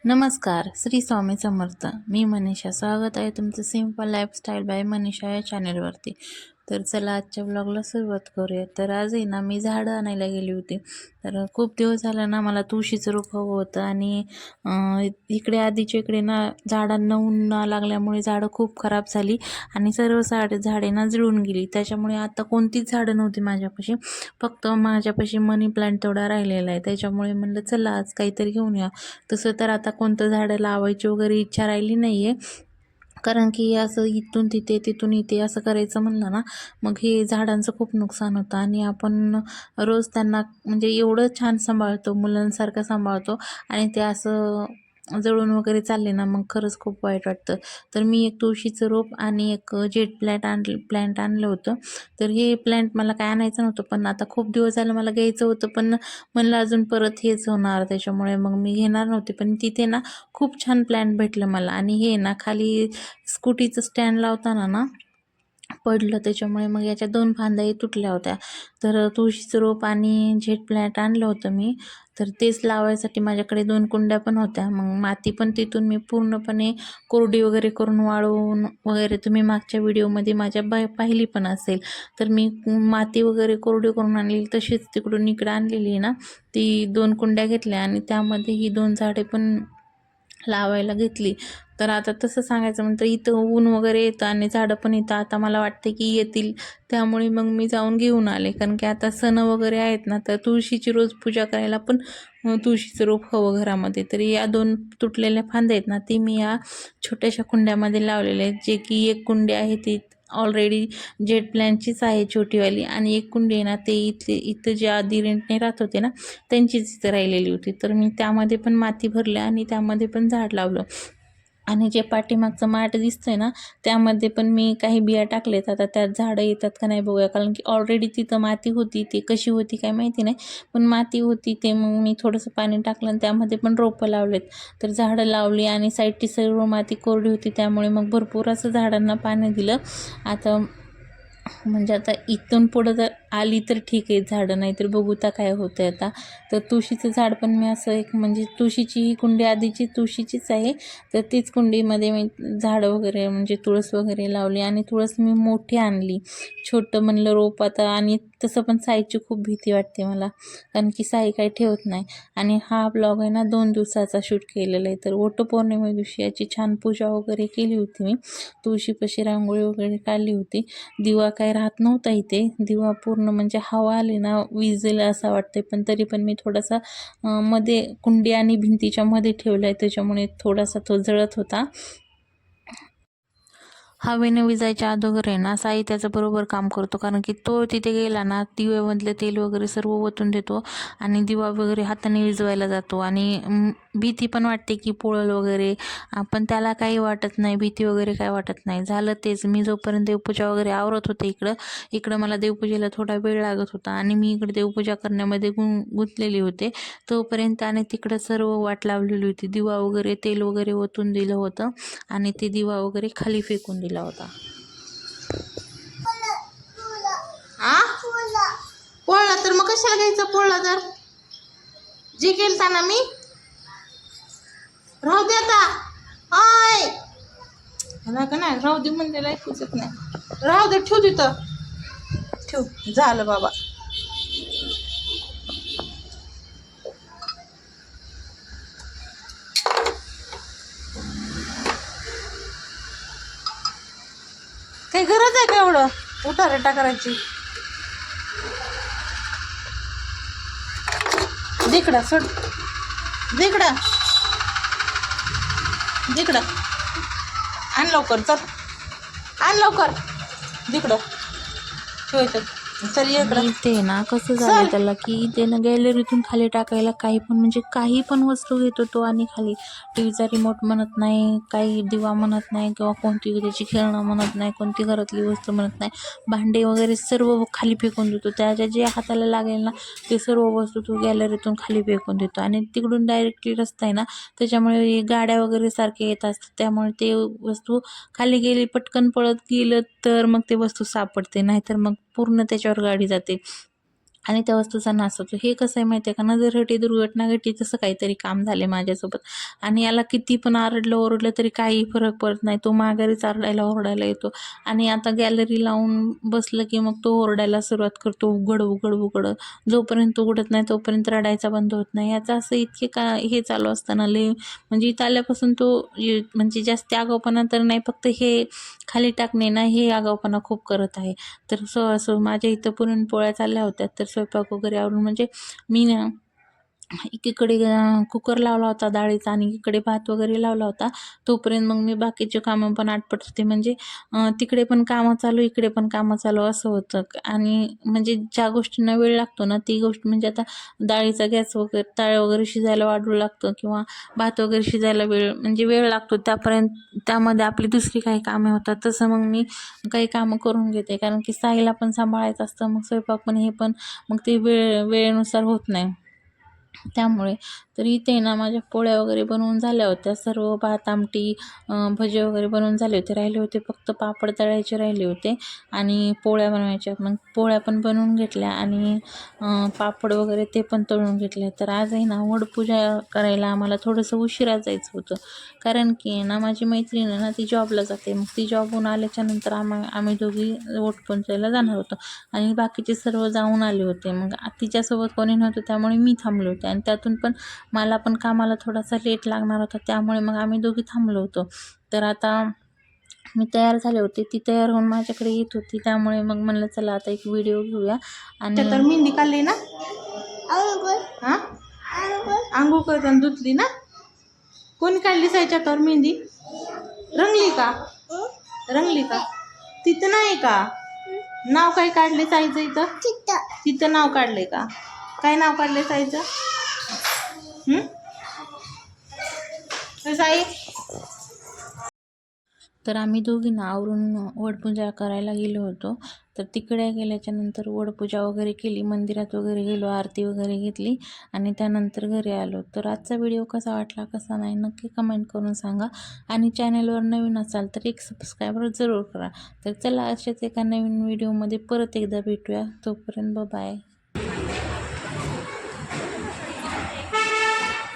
नमस्कार, श्री स्वामी समर्थ. मी मनीषा. स्वागत आहे तुमचं सिंपल लाईफस्टाईल बाय मनीषा या चॅनलवरती. तर चला आजच्या ब्लॉगला सुरुवात करूया. तर आज आहे ना मी झाडं आणायला गेली होती. तर खूप दिवस झाला ना मला तुळशीचं रोप हवं होतं आणि इकडे आधीच्या इकडे ना झाडांना ऊन लागल्यामुळे झाडं खूप खराब झाली आणि सर्व झाडे ना जळून गेली. त्याच्यामुळे आता कोणतीच झाडं नव्हती माझ्यापाशी. फक्त माझ्यापाशी मनी प्लांट तेवढा राहिलेला आहे. त्याच्यामुळे म्हणलं चला आज काहीतरी घेऊन या. तसं तर आता कोणतं झाडं लावायची वगैरे इच्छा राहिली नाही आहे. कारण की असं इथून तिथे तिथून इथे असं करायचं म्हणलं ना मग हे झाडांचं खूप नुकसान होतं आणि आपण रोज त्यांना म्हणजे एवढं छान सांभाळतो, मुलांसारखं सांभाळतो आणि ते असं जळून वगैरे चालले ना मग खरंच खूप वाईट वाटतं. तर मी एक तुळशीचं रोप आणि एक जेट प्लॅन्ट आणलं होतं. तर हे प्लॅन्ट मला काय आणायचं नव्हतं, पण आता खूप दिवस झालं मला घ्यायचं होतं, पण म्हणलं अजून परत हेच होणार, त्याच्यामुळे मग मी घेणार नव्हते. पण तिथे ना खूप छान प्लॅन्ट भेटलं मला आणि हे ना खाली स्कूटीचं स्टँड लावताना ना पडलं, त्याच्यामुळे मग याच्या 2 फांद्याही तुटल्या होत्या. तर तुळशीचं रोप आणि जेट प्लॅन्ट आणलं होतं मी. तर तेच लावायसाठी माझ्याकडे 2 कुंड्या पण होत्या. मग माती पण तिथून मी पूर्णपणे कोरडी वगैरे करून वाळवून वगैरे तुम्ही मागच्या व्हिडिओमध्ये माझ्या पाहिली पण असेल. तर मी माती वगैरे कोरडी करून आणलेली तशीच तिकडून इकडं आणलेली ना, ती 2 कुंड्या घेतल्या आणि त्यामध्ये ही 2 झाडे पण लावायला घेतली. तर आता तसं सांगायचं म्हणतं इथं ऊन वगैरे येतं आणि झाडं पण इथं आता मला वाटते की येतील. त्यामुळे मग मी जाऊन घेऊन आले. कारण की आता सण वगैरे आहेत ना, तर तुळशीची रोज पूजा करायला पण तुळशीचं रोप हवं घरामध्ये. तर या 2 तुटलेल्या फांद्या आहेत ना, ती मी या छोट्याशा कुंड्यामध्ये लावलेल्या आहेत. जे की एक कुंडी आहे ती ऑलरेडी जेट प्लॅनचीच आहे छोटीवाली आणि एक कुंडी आहे ना ते इथं जे आधी रेंटने राहत होते ना त्यांचीच इथं राहिलेली होती. तर मी त्यामध्ये पण माती भरली आणि त्यामध्ये पण झाड लावलं. आणि जे पाठीमागचं माठ दिसतंय ना त्यामध्ये पण मी काही बिया टाकलेत. आता त्यात झाडं येतात का नाही बघूया. कारण की ऑलरेडी तिथं माती होती, ती कशी होती काय माहिती नाही, पण माती होती. ते मग मी थोडंसं पाणी टाकलं आणि त्यामध्ये पण रोपं लावलेत. तर झाडं लावली आणि साईडची सर्व माती कोरडी होती, त्यामुळे मग भरपूर असं झाडांना पाणी दिलं. आता म्हणजे आता इथून पुढं जर आली तर ठीक आहे झाडं, नाही तर बघू तर काय होतं आता. तर तुळशीचं झाड पण मी असं एक म्हणजे तुळशीची ही कुंडी आधीची तुळशीचीच आहे. तर तीच कुंडीमध्ये मी झाडं वगैरे म्हणजे तुळस वगैरे लावली आणि तुळस मी मोठी आणली. छोटं म्हणलं रोप आता, आणि तसं पण साईची खूप भीती वाटते मला, कारण की साई काही ठेवत नाही. आणि हा ब्लॉग आहे ना 2 दिवसाचा शूट केलेला आहे. तर वटपौर्णिमे दिवशी याची छान पूजा वगैरे केली होती मी. तुळशीपाशी रांगोळी वगैरे काढली होती. दिवा काय राहत नव्हता इथे. दिवा पूर्ण म्हणजे हवा आली ना विझेल असं वाटतंय, पण तरी पण मी थोडासा मध्ये कुंडी आणि भिंतीच्या मध्ये ठेवला आहे, त्याच्यामुळे थोडासा तो जळत होता. हवेने विजायच्या अगोदर आहे ना साई त्याचं बरोबर काम करतो. कारण की तो तिथे गेला ना दिव्यामधले तेल वगैरे सर्व ओतून देतो आणि दिवा वगैरे हाताने विजवायला जातो. आणि भीती पण वाटते की पोळल वगैरे, पण त्याला काही वाटत नाही, भीती वगैरे काय वाटत नाही. झालं तेच, मी जोपर्यंत देवपूजा वगैरे आवरत होते इकडं मला देवपूजेला थोडा वेळ लागत होता आणि मी इकडे देवपूजा करण्यामध्ये गुंतलेली होते. तोपर्यंत त्याने तिकडं सर्व वाट लावलेली होती. दिवा वगैरे तेल वगैरे ओतून दिलं होतं आणि ते दिवा वगैरे खाली फेकून दिला होता. पोळला तर मग कशाला घ्यायचं? पोळला तर जे केलता ना मी, राहू दे आता. हाय ह्याला का नाही राहू दे म्हणलेलं ऐकूच येत नाही. राहू दे, ठेव तिथं, ठेव. झालं बाबा. काही गरज आहे का एवढं उठारेटा करायची? दिकडा सोड, दिकडा दिकडा आण लवकर, चल आण लवकर, दिकडं ठेवायचं. चल इकडं. ते ना कसं झालं त्याला की ते ना गॅलरीतून खाली टाकायला काही पण म्हणजे काही पण वस्तू घेतो तो आणि खाली. टीव्हीचा रिमोट म्हणत नाही, काही दिवा म्हणत नाही, किंवा कोणती त्याची खेळणं म्हणत नाही, कोणती घरातली वस्तू म्हणत नाही. भांडे वगैरे सर्व खाली फेकून देतो. त्याच्या जे हाताला लागेल ना ते सर्व वस्तू तो गॅलरीतून खाली फेकून देतो. आणि तिकडून डायरेक्टली रस्ता आहे ना, त्याच्यामुळे गाड्या वगैरे सारखे येत असतात, त्यामुळे ते वस्तू खाली गेली, पटकन पळत गेलं तर मग ते वस्तू सापडते, नाहीतर मग पूर्ण त्याच्यावर गाडी जाते. आणि त्या वस्तूचा नाश होतो. हे कसं आहे माहिती आहे का, नजर घटी दुर्घटना घटी तसं काहीतरी काम झाले माझ्यासोबत. आणि याला किती पण आरडलं ओरडलं तरी काही फरक पडत नाही. तो माघारीच आरडायला ओरडायला येतो. आणि आता गॅलरी लावून बसलं की मग तो ओरडायला सुरुवात करतो, उघड उघड उघड. जोपर्यंत उघडत नाही तोपर्यंत रडायचा बंद होत नाही. याचं असं इतके का हे चालू असताना म्हणजे इथं आल्यापासून तो म्हणजे जास्त आगाऊपणा तर नाही, फक्त हे खाली टाकणे ना हे आगाऊपणा खूप करत आहे. तर असं माझ्या इथं पुरणपोळ्या चालल्या होत्या. तर स्वयंपाक वगैरे आवरून म्हणजे मी ना एकीकडे कुकर लावला होता डाळीचा आणि इकडे भात वगैरे लावला होता. तोपर्यंत मग मी बाकीचे कामं पण आटपत होते. म्हणजे तिकडे पण कामं चालू, इकडे पण कामं चालू असं होतं. आणि म्हणजे ज्या गोष्टींना वेळ लागतो ना ती गोष्ट म्हणजे आता डाळीचा गॅस वगैरे डाळ वगैरे शिजायला वाढू लागतं किंवा भात वगैरे शिजायला म्हणजे वेळ लागतो, त्यामध्ये आपली दुसरी काही कामे होतात. तसं मग मी काही कामं करून घेते, कारण की साईला पण सांभाळायचं असतं, मग स्वयंपाक पण हे पण, मग ते वेळेनुसार होत नाही. त्यामुळे तर इथे ना माझ्या पोळ्या वगैरे बनवून झाल्या होत्या सर्व. भात आमटी भजे वगैरे बनवून झाले होते. राहिले होते फक्त पापड तळायचे राहिले होते आणि पोळ्या बनवायच्या. मग पोळ्या पण बनवून घेतल्या आणि पापड वगैरे ते पण तळून घेतले. तर आजही ना वडपूजा करायला आम्हाला थोडंसं उशिरा जायचं होतं, कारण की ना माझी मैत्रीण आहे ना ती जॉबला जाते. मग ती जॉबहून आल्याच्यानंतर आम्ही दोघी वटपौंजईला जाणार होतो आणि बाकीचे सर्व जाऊन आले होते. मग तिच्यासोबत कोणी नव्हतं, त्यामुळे मी थांबले होते आणि त्यातून पण मला पण कामाला थोडासा लेट लागणार होता, त्यामुळे मग आम्ही दोघी थांबलो होतो. तर आता मी तयार झाले होते, ती तयार होऊन माझ्याकडे येत होती, त्यामुळे मग म्हणलं चला आता एक व्हिडिओ घेऊया. आणि तर मेहंदी काढली ना, हां आंघोळ करताना धुतली ना. कोणी काढली साईच्या मेहंदी? रंगली का? रंगली का? तिथं नाही का नाव? काय काढले साईचं इथं? तिथं नाव काढले का? काय नाव काढले साईचं? साई. तर आम्ही दोघींना आवरून वडपूजा करायला गेलो होतो. तर तिकडे गेल्याच्या नंतर वडपूजा वगैरे केली, मंदिरात वगैरे गेलो, आरती वगैरे घेतली आणि त्यानंतर घरी आलो. तर आजचा व्हिडिओ कसा वाटला कसा नाही नक्की कमेंट करून सांगा. आणि चॅनलवर नवीन असाल तर एक सबस्क्रायबर जरूर करा. तर चला अशाच एका नवीन व्हिडिओमध्ये परत एकदा भेटूया. तोपर्यंत बाय.